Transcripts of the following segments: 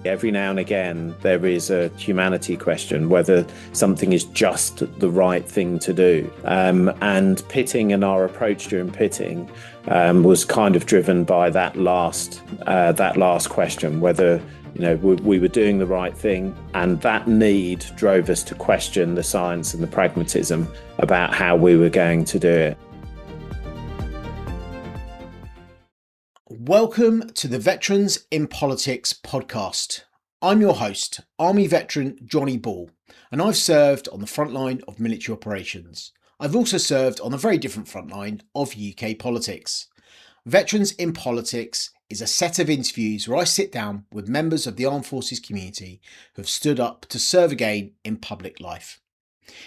Every now and again, there is a humanity question, whether something is just the right thing to do. And pitting and our approach during pitting was kind of driven by that last question, whether we were doing the right thing, and that need drove us to question the science and the pragmatism about how we were going to do it. Welcome to the Veterans in Politics podcast. I'm your host, Army veteran Jonny Ball, and I've served on the front line of military operations. I've also served on a very different front line of UK politics. Veterans in Politics is a set of interviews where I sit down with members of the armed forces community who have stood up to serve again in public life.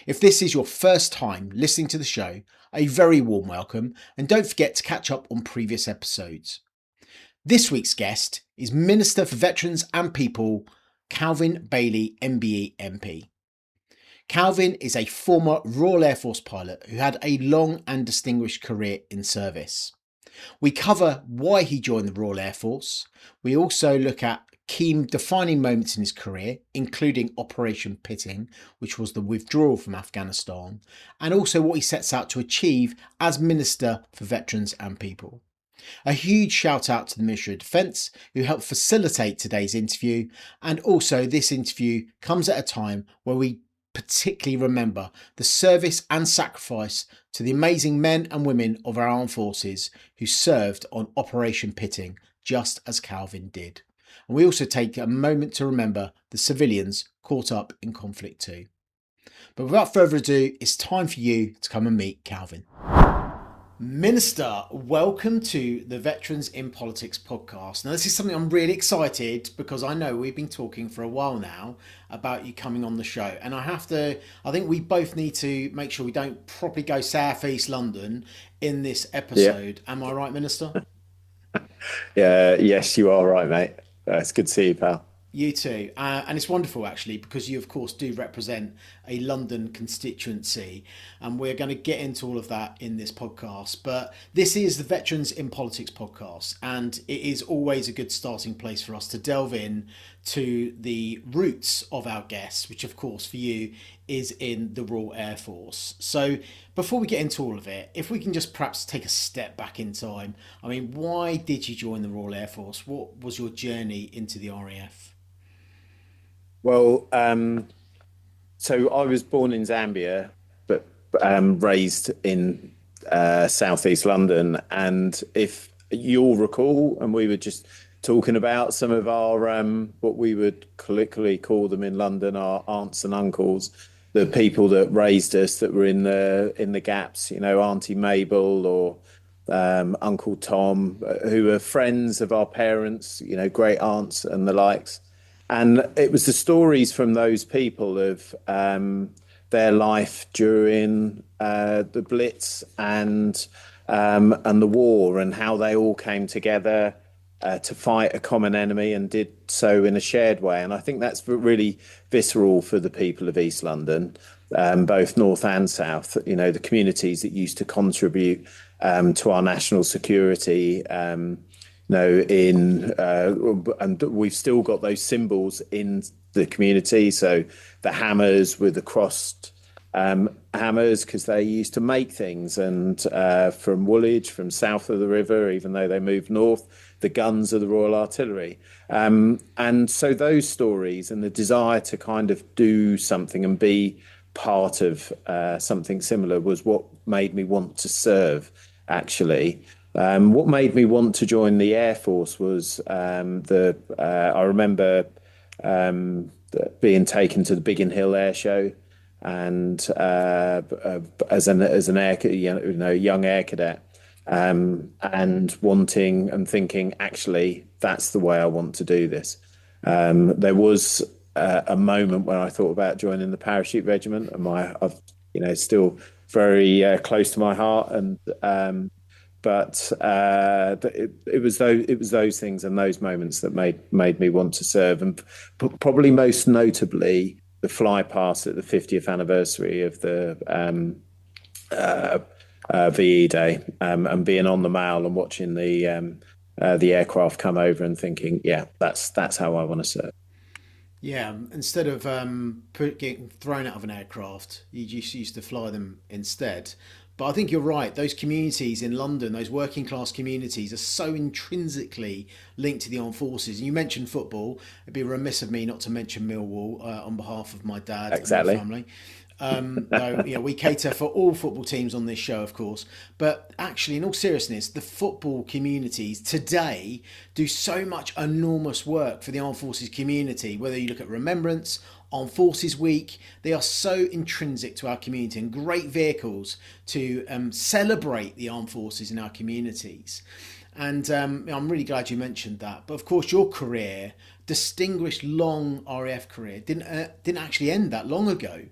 If this is your first time listening to the show, a very warm welcome, and don't forget to catch up on previous episodes. This week's guest is Minister for Veterans and People, Bailey MBE MP. Calvin is a former Royal Air Force pilot who had a long and distinguished career in service. We cover why he joined the Royal Air Force. We also look at key defining moments in his career, including Operation Pitting, which was the withdrawal from Afghanistan, and also what he sets out to achieve as Minister for Veterans and People. A huge shout out to the Ministry of Defence who helped facilitate today's interview, and also this interview comes at a time where we particularly remember the service and sacrifice to the amazing men and women of our armed forces who served on Operation Pitting just as Calvin did. And we also take a moment to remember the civilians caught up in conflict too. But without further ado, it's time for you to come and meet Calvin. Minister, welcome to the Veterans in Politics podcast. Now, this is something I'm really excited because I know we've been talking for a while now about you coming on the show. And I think we both need to make sure we don't properly go South East London in this episode. Yeah. Am I right, Minister? Yes, you are right, mate. It's good to see you, pal. You too. And it's wonderful, actually, because you, of course, do represent a London constituency. And we're going to get into all of that in this podcast. But this is the Veterans in Politics podcast. And it is always a good starting place for us to delve in to the roots of our guests, which, of course, for you is in the Royal Air Force. So before we get into all of it, if we can just perhaps take a step back in time. I mean, why did you join the Royal Air Force? What was your journey into the RAF? Well, so I was born in Zambia, but raised in southeast London. And if you'll recall, and we were just talking about some of our what we would colloquially call them in London, our aunts and uncles, the people that raised us that were in the gaps, Auntie Mabel or Uncle Tom, who were friends of our parents, great aunts and the likes. And it was the stories from those people of their life during the Blitz and the war, and how they all came together to fight a common enemy and did so in a shared way. And I think that's really visceral for the people of East London, both North and South. The communities that used to contribute to our national security. And we've still got those symbols in the community. So the hammers with the crossed hammers, because they used to make things, and from Woolwich, from south of the river, even though they moved north, the guns of the Royal Artillery. And so those stories and the desire to kind of do something and be part of something similar was what made me want to serve, actually. What made me want to join the Air Force was I remember being taken to the Biggin Hill Air Show, and as an young air cadet, and wanting and thinking, actually, that's the way I want to do this. There was a moment when I thought about joining the parachute regiment, and still very close to my heart, and But it was those things and those moments that made me want to serve, and probably most notably the fly past at the 50th anniversary of the VE Day, and being on the Mall and watching the aircraft come over and thinking, yeah, that's how I want to serve. Yeah, instead of getting thrown out of an aircraft, you just used to fly them instead. But I think you're right. Those communities in London, those working class communities, are so intrinsically linked to the armed forces. And you mentioned football. It'd be remiss of me not to mention Millwall on behalf of my dad and my Exactly. family. Though we cater for all football teams on this show, of course. But actually, in all seriousness, the football communities today do so much enormous work for the armed forces community. Whether you look at Remembrance, Armed Forces Week, they are so intrinsic to our community and great vehicles to celebrate the armed forces in our communities. And I'm really glad you mentioned that. But of course, your career, distinguished long RAF career, didn't actually end that long ago.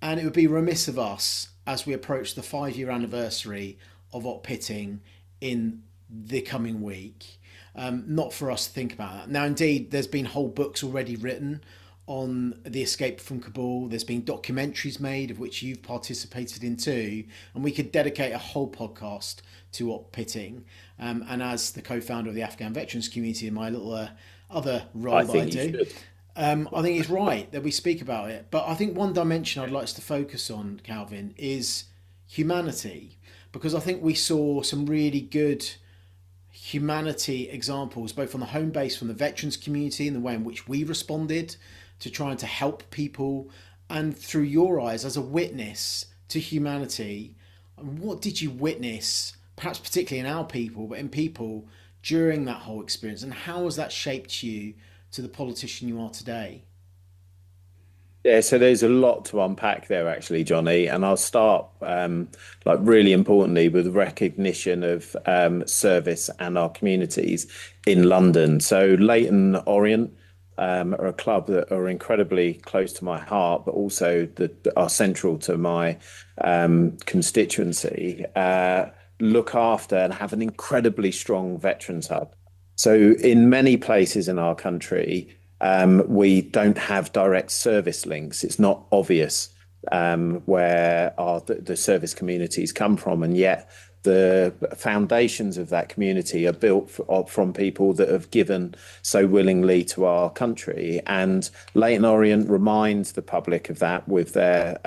And it would be remiss of us as we approach the 5 year anniversary of Op Pitting in the coming week, not for us to think about that. Now, indeed, there's been whole books already written on the escape from Kabul. There's been documentaries made, of which you've participated in too, and we could dedicate a whole podcast to Op Pitting. And as the co-founder of the Afghan veterans community in my little other role I that I think you do, should. I think it's right that we speak about it. But I think one dimension I'd like us to focus on, Calvin, is humanity, because I think we saw some really good humanity examples, both on the home base from the veterans community and the way in which we responded to trying to help people, and through your eyes as a witness to humanity. What did you witness, perhaps particularly in our people, but in people during that whole experience, and how has that shaped you to the politician you are today? Yeah, so there's a lot to unpack there, actually, Johnny. And I'll start, like, really importantly, with recognition of service and our communities in London. So Leyton Orient are a club that are incredibly close to my heart, but also that are central to my constituency. Look after and have an incredibly strong veterans hub. So in many places in our country, we don't have direct service links. It's not obvious where the service communities come from, and yet the foundations of that community are built from people that have given so willingly to our country. And Leyton Orient reminds the public of that with their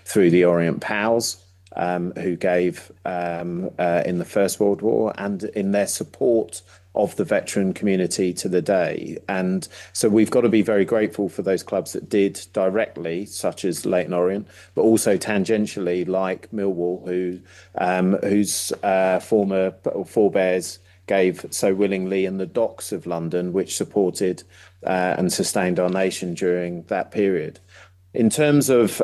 through the Orient Pals. Who gave in the First World War, and in their support of the veteran community to the day. And so we've got to be very grateful for those clubs that did directly, such as Leyton Orient, but also tangentially, like Millwall, whose former forebears gave so willingly in the docks of London, which supported and sustained our nation during that period. In terms of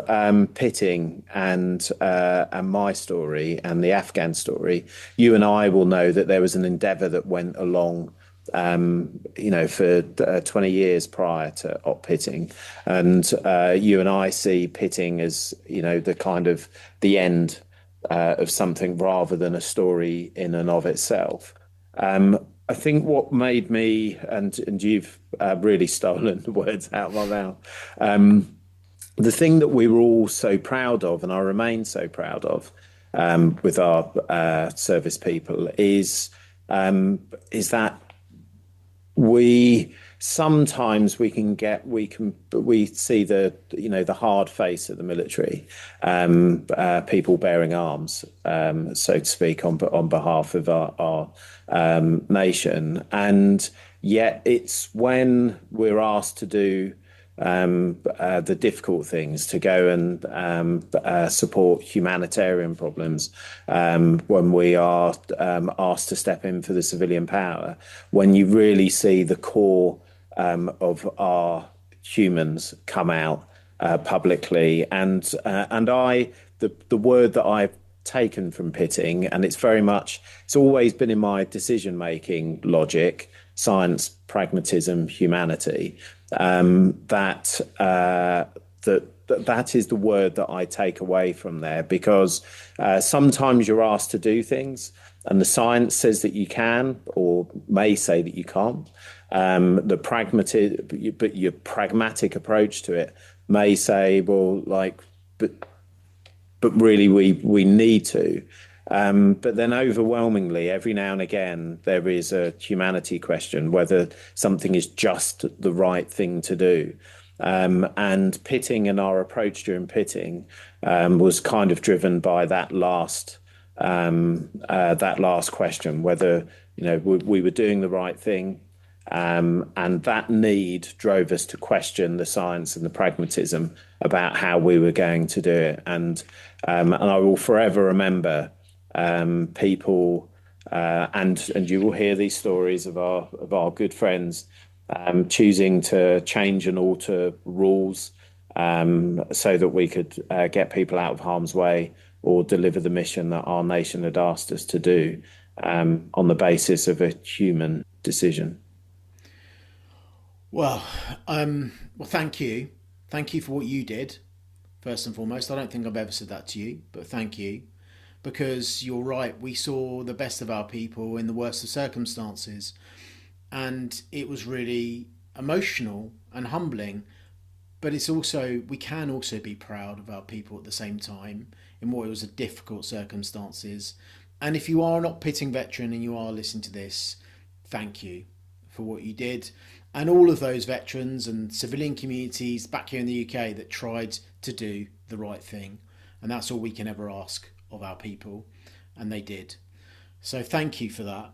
pitting and my story and the Afghan story, you and I will know that there was an endeavour that went along, for 20 years prior to op pitting, and you and I see pitting as the kind of the end of something rather than a story in and of itself. I think what made me and you've really stolen the words out of my mouth. The thing that we were all so proud of, and I remain so proud of, with our service people, is that we sometimes we see the hard face of the military, people bearing arms, so to speak, on behalf of our nation, and yet it's when we're asked to do the difficult things, to go and support humanitarian problems, when we are asked to step in for the civilian power, when you really see the core of our humans come out publicly. The word that I've taken from pitting, and it's always been in my decision making logic: science, pragmatism, humanity. That is the word that I take away from there, because sometimes you're asked to do things and the science says that you can, or may say that you can't. But your pragmatic approach to it may say, well, like, but really we need to. But then overwhelmingly, every now and again, there is a humanity question, whether something is just the right thing to do. And pitting and our approach during pitting was kind of driven by that last question, whether we were doing the right thing, and that need drove us to question the science and the pragmatism about how we were going to do it. And I will forever remember people, and you will hear these stories of our good friends choosing to change and alter rules so that we could get people out of harm's way or deliver the mission that our nation had asked us to do on the basis of a human decision. Well, well, thank you. Thank you for what you did, first and foremost. I don't think I've ever said that to you, but thank you. Because you're right, we saw the best of our people in the worst of circumstances. And it was really emotional and humbling. But we can also be proud of our people at the same time in what was a difficult circumstances. And if you are not pitting veteran and you are listening to this, thank you for what you did. And all of those veterans and civilian communities back here in the UK that tried to do the right thing. And that's all we can ever ask of our people. And they did. So thank you for that.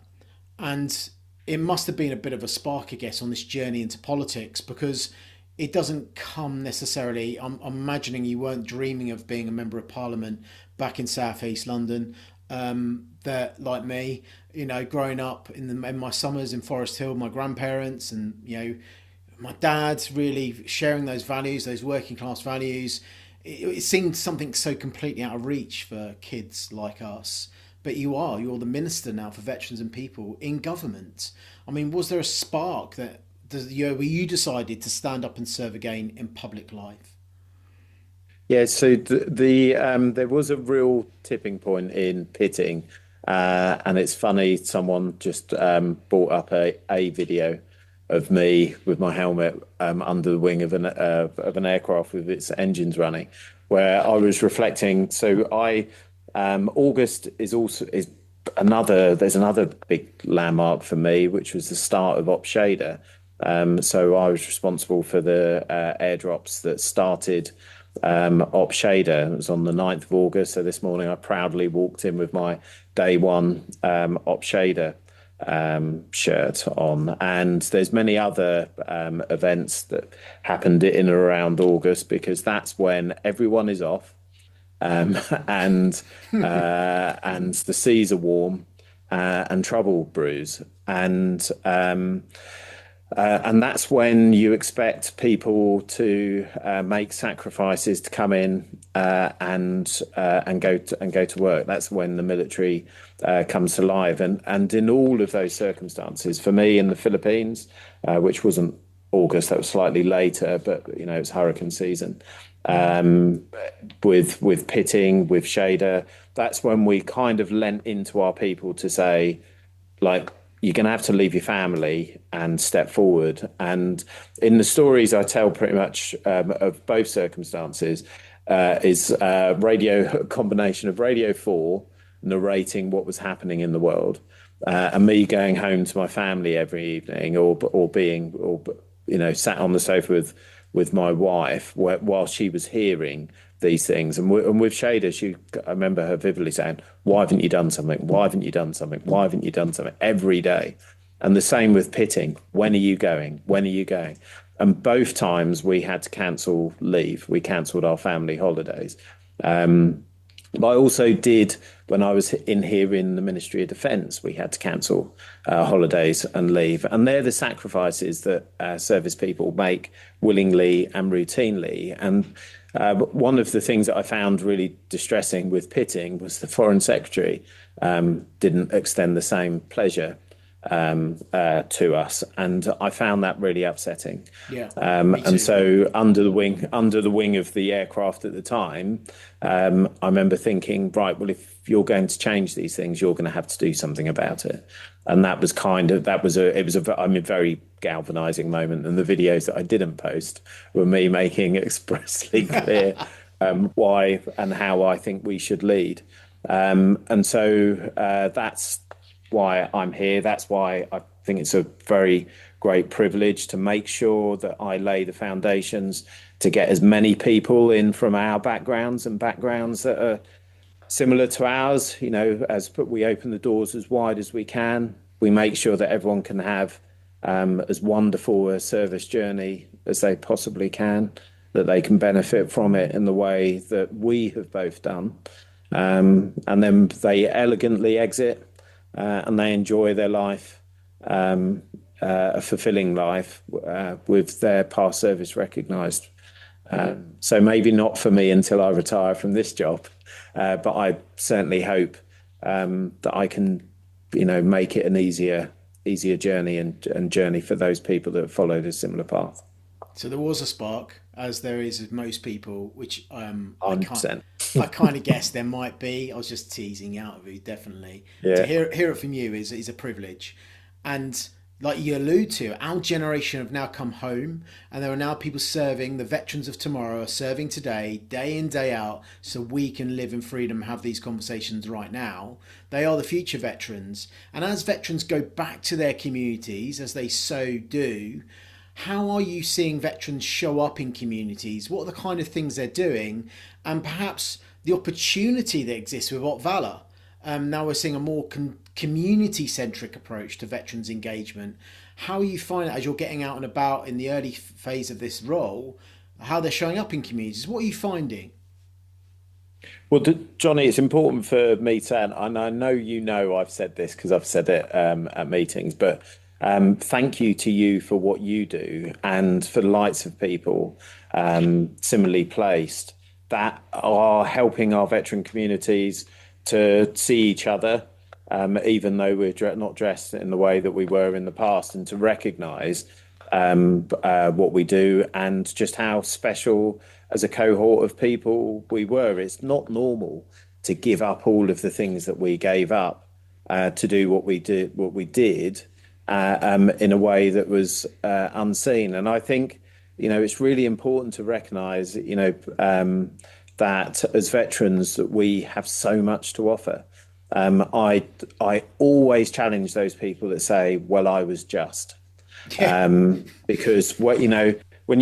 And it must have been a bit of a spark, I guess, on this journey into politics, because it doesn't come necessarily. I'm imagining you weren't dreaming of being a member of parliament back in South East London. That, like me, growing up in my summers in Forest Hill, my grandparents and my dad's really sharing those values, those working class values. It seemed something so completely out of reach for kids like us. But you're the minister now for veterans and people in government. I mean, was there a spark where you decided to stand up and serve again in public life? Yeah, so there was a real tipping point in pitting, and it's funny. Someone just brought up a video of me with my helmet under the wing of an aircraft with its engines running, where I was reflecting. So August is another. There's another big landmark for me, which was the start of Op Shader. So I was responsible for the airdrops that started Op Shader. It was on the 9th of August. So this morning I proudly walked in with my day one Op Shader shirt on. And there's many other events that happened in and around August, because that's when everyone is off, and the seas are warm, and trouble brews. And that's when you expect people to make sacrifices to come in and go to work. That's when the military comes to life. And in all of those circumstances, for me in the Philippines, which wasn't August, that was slightly later, but it's hurricane season. With pitting, with Shader, that's when we kind of lent into our people to say, like, you're going to have to leave your family and step forward. And in the stories I tell pretty much of both circumstances is a combination of Radio 4 narrating what was happening in the world, and me going home to my family every evening, or sat on the sofa with my wife while she was hearing these things. And with Shader, I remember her vividly saying, "Why haven't you done something? Why haven't you done something? Why haven't you done something?" Every day. And the same with pitting. When are you going? When are you going? And both times we had to cancel leave. We cancelled our family holidays. But I also did, when I was in here in the Ministry of Defence, we had to cancel holidays and leave. And they're the sacrifices that service people make willingly and routinely. And one of the things that I found really distressing with pitting was the Foreign Secretary didn't extend the same pleasure to us, and I found that really upsetting. Yeah, and so under the wing of the aircraft at the time, I remember thinking, right, well, if you're going to change these things, you're going to have to do something about it. And that was a very galvanizing moment. And the videos that I didn't post were me making expressly clear why and how I think we should lead. And so that's why I'm here. That's why I think it's a very great privilege to make sure that I lay the foundations to get as many people in from our backgrounds and backgrounds that are similar to ours, as we open the doors as wide as we can. We make sure that everyone can have as wonderful a service journey as they possibly can, that they can benefit from it in the way that we have both done. And then they elegantly exit and they enjoy their life, a fulfilling life with their past service recognised. So maybe not for me until I retire from this job, but I certainly hope that I can, make it an easier journey and journey for those people that have followed a similar path. So there was a spark, as there is with most people, which $100%. I kind of guessed there might be. I was just teasing out of you, definitely. To Yeah. hear it from you is a privilege, and like you allude to, our generation have now come home, and there are now people serving. The veterans of tomorrow are serving today, day in, day out, so we can live in freedom, have these conversations right now. They are the future veterans. And as veterans go back to their communities, as they so do, how are you seeing veterans show up in communities? What are the kind of things they're doing? And perhaps the opportunity that exists with Op Valor. Now we're seeing a more community-centric approach to veterans engagement. How you find it as you're getting out and about in the early phase of this role, how they're showing up in communities? What are you finding? Well, Johnny, it's important for me to, and I know I've said this because I've said it at meetings, but thank you to you for what you do and for the likes of people similarly placed that are helping our veteran communities to see each other, even though we're not dressed in the way that we were in the past, and to recognise what we do and just how special as a cohort of people we were. It's not normal to give up all of the things that we gave up to do what we did in a way that was unseen. And I think, it's really important to recognise, that as veterans that we have so much to offer. I always challenge those people that say, "Well, I was just," because when you and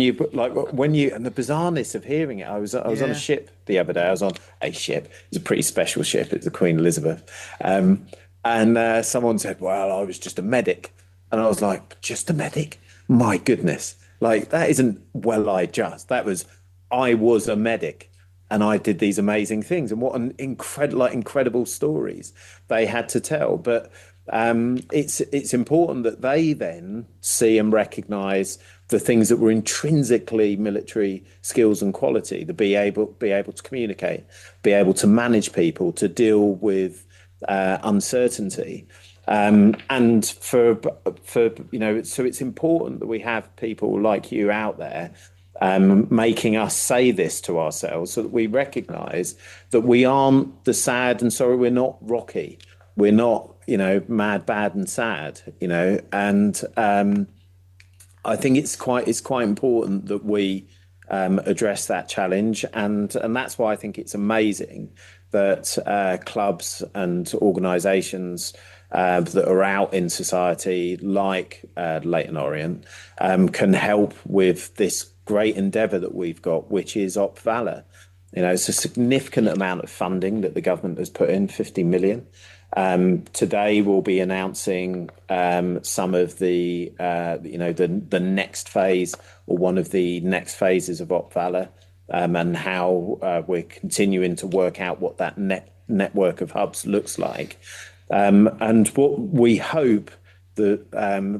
the bizarreness of hearing it. I was on a ship the other day. I was on a ship. It's a pretty special ship. It's the Queen Elizabeth, and someone said, "Well, I was just a medic," and I was like, "Just a medic? My goodness! Like that isn't well. That was I was a medic." And I did these amazing things, and what an incredible stories they had to tell. But it's important that they then see and recognise the things that were intrinsically military skills and quality, to be able to communicate, be able to manage people, to deal with uncertainty. And for so it's important that we have people like you out there making us say this to ourselves, so that we recognize that we aren't the sad and sorry. We're not Rocky. We're not, mad, bad, and sad. And I think it's quite important that we address that challenge, and that's why I think it's amazing that clubs and organisations that are out in society, like Leyton Orient, can help with this great endeavour that we've got, which is Op Valor. It's a significant amount of funding that the government has put in, 50 million. Today we'll be announcing some of the next phase, or one of the next phases of Op Valor, and how we're continuing to work out what that network of hubs looks like. And what we hope that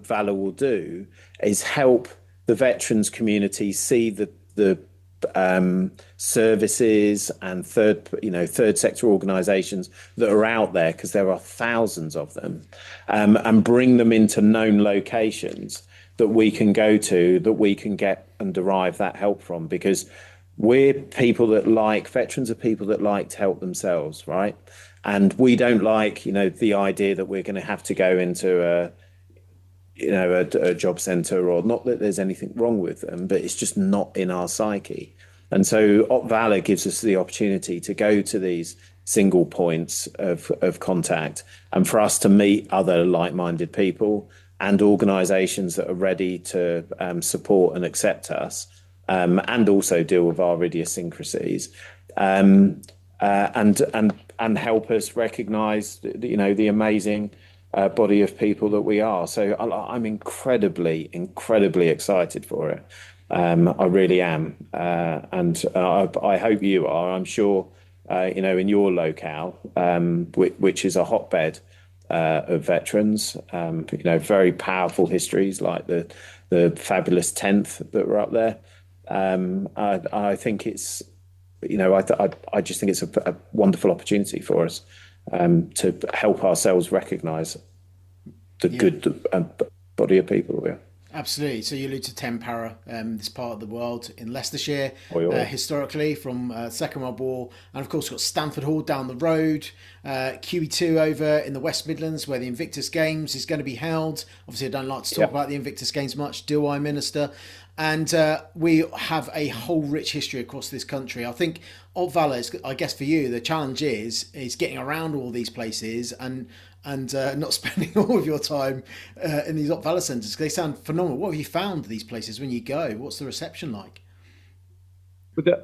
Valor will do is help the veterans community see the services and third sector organisations that are out there, because there are thousands of them, and bring them into known locations that we can go to, that we can get and derive that help from, because veterans are people that like to help themselves, right? And we don't like, the idea that we're going to have to go into a job centre, or not that there's anything wrong with them, but it's just not in our psyche. And so Op Valor gives us the opportunity to go to these single points of contact, and for us to meet other like-minded people and organisations that are ready to support and accept us, and also deal with our idiosyncrasies, and help us recognise, the amazing body of people that we are. So I'm incredibly, incredibly excited for it. I really am, and I hope you are. I'm sure, in your locale, which is a hotbed of veterans, very powerful histories like the fabulous 10th that were up there. I think it's, I just think it's a wonderful opportunity for us to help ourselves recognise the good body of people we are. Absolutely. So you allude to Tempara, this part of the world in Leicestershire, historically from Second World War, and of course we've got Stamford Hall down the road, QE2 over in the West Midlands where the Invictus Games is going to be held. Obviously I don't like to talk about the Invictus Games much, do I, Minister? And we have a whole rich history across this country. I think Alt Valour, I guess for you, the challenge is getting around all these places and not spending all of your time in these Alt Valour centres, because they sound phenomenal. What have you found these places when you go? What's the reception like?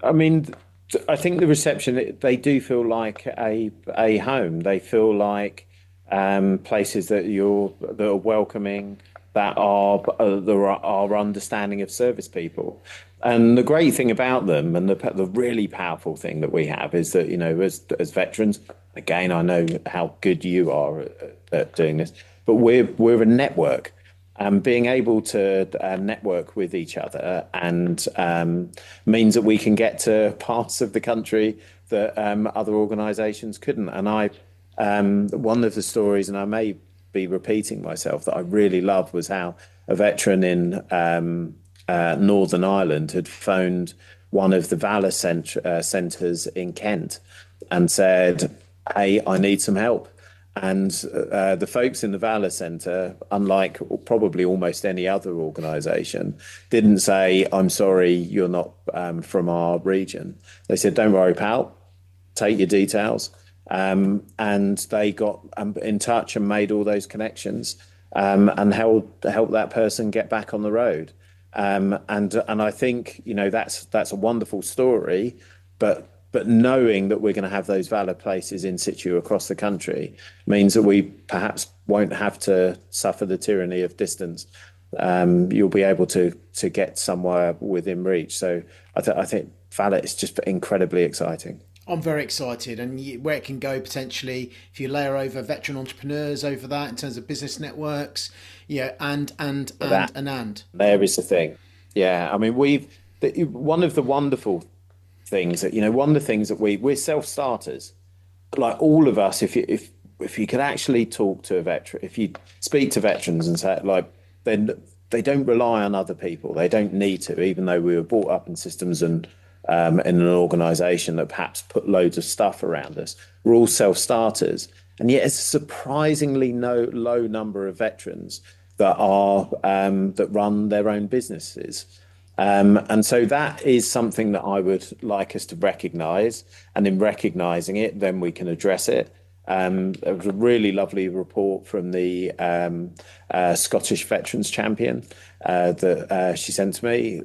I mean, I think the reception, they do feel like a home. They feel like places that are welcoming, that are our understanding of service people. And the great thing about them, and the really powerful thing that we have, is that, as veterans, again, I know how good you are at doing this, but we're a network. Being able to network with each other and means that we can get to parts of the country that other organisations couldn't. And one of the stories, and I may be repeating myself, that I really loved was how a veteran in Northern Ireland had phoned one of the Valour centres in Kent and said, "Hey, I need some help." And the folks in the Valour Centre, unlike probably almost any other organisation, didn't say, "I'm sorry, you're not from our region." They said, "Don't worry, pal, take your details." And they got in touch and made all those connections, and helped that person get back on the road. And I think, that's a wonderful story, but knowing that we're going to have those Valour places in situ across the country means that we perhaps won't have to suffer the tyranny of distance. You'll be able to get somewhere within reach. So I think Valour is just incredibly exciting. I'm very excited, and where it can go potentially if you layer over veteran entrepreneurs over that in terms of business networks, and there is the thing. Yeah, I mean, one of the wonderful things that, one of the things that we're self-starters, like all of us. If you could actually talk to a veteran, if you speak to veterans and say, like, then they don't rely on other people, they don't need to, even though we were brought up in systems and in an organisation that perhaps put loads of stuff around us. We're all self-starters, and yet it's a surprisingly low number of veterans that run their own businesses. And so that is something that I would like us to recognise, and in recognising it, then we can address it. There was a really lovely report from the Scottish Veterans Champion that she sent to me.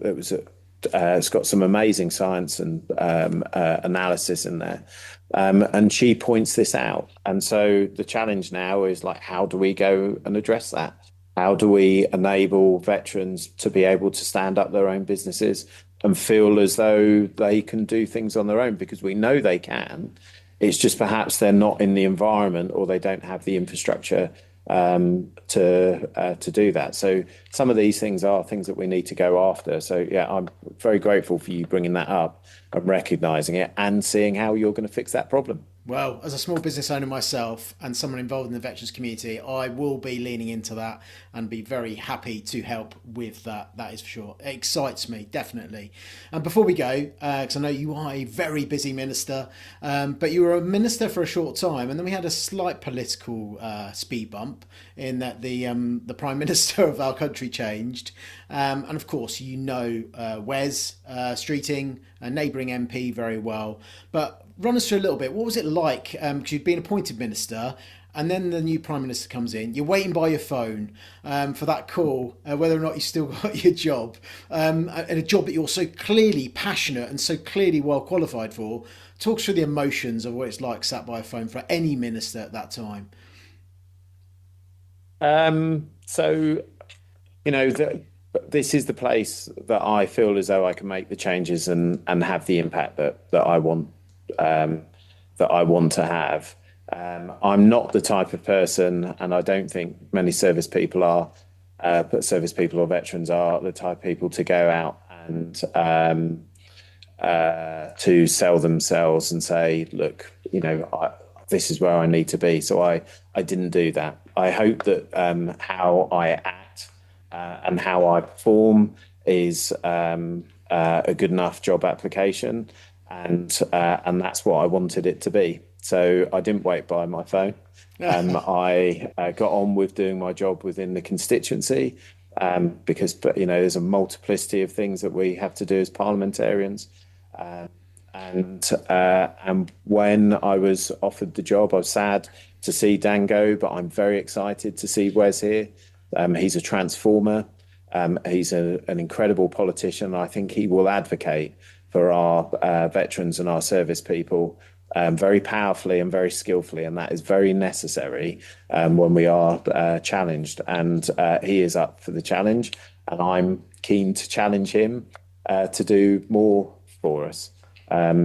It's got some amazing science and analysis in there, and she points this out. And so the challenge now is, like, how do we go and address that? How do we enable veterans to be able to stand up their own businesses and feel as though they can do things on their own? Because we know they can. It's just perhaps they're not in the environment, or they don't have the infrastructure to do that. So some of these things are things that we need to go after. So yeah, I'm very grateful for you bringing that up and recognising it and seeing how you're going to fix that problem. Well, as a small business owner myself and someone involved in the veterans community, I will be leaning into that and be very happy to help with that. That is for sure. It excites me, definitely. And before we go, because I know you are a very busy minister, but you were a minister for a short time, and then we had a slight political speed bump in that the Prime Minister of our country changed. And of course, Wes Streeting, a neighbouring MP, very well. But run us through a little bit. What was it like, because you've been appointed minister, and then the new prime minister comes in. You're waiting by your phone for that call, whether or not you still got your job, and a job that you're so clearly passionate and so clearly well qualified for. Talk through the emotions of what it's like sat by a phone for any minister at that time. So, this is the place that I feel as though I can make the changes and have the impact that I want that I want to have. I'm not the type of person, and I don't think many service people are, but service people or veterans are the type of people to go out and to sell themselves and say, look, this is where I need to be. So I didn't do that. I hope that how I act and how I perform is a good enough job application, and that's what I wanted it to be. So I didn't wait by my phone. I got on with doing my job within the constituency, because there's a multiplicity of things that we have to do as parliamentarians. And when I was offered the job, I was sad to see Dan go, but I'm very excited to see Wes here. He's a transformer. He's an incredible politician. I think he will advocate for our veterans and our service people very powerfully and very skillfully, and that is very necessary when we are challenged. And he is up for the challenge, and I'm keen to challenge him to do more for us.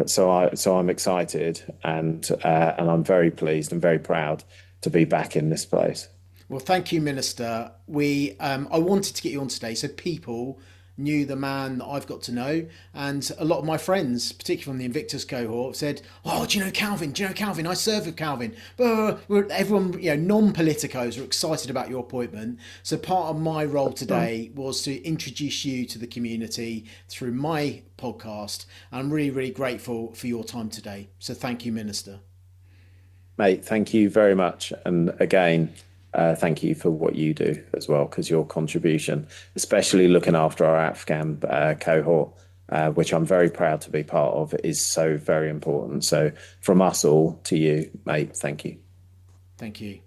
So I'm excited, and I'm very pleased and very proud to be back in this place. Well, thank you, Minister. I wanted to get you on today so people knew the man that I've got to know, and a lot of my friends, particularly from the Invictus cohort, said, "Oh, do you know Calvin? Do you know Calvin? I served with Calvin." Everyone, non-politicos are excited about your appointment. So part of my role today was to introduce you to the community through my podcast. I'm really, really grateful for your time today. So thank you, Minister. Mate, thank you very much. And again, thank you for what you do as well, because your contribution, especially looking after our Afghan cohort, which I'm very proud to be part of, is so very important. So from us all to you, mate, thank you. Thank you.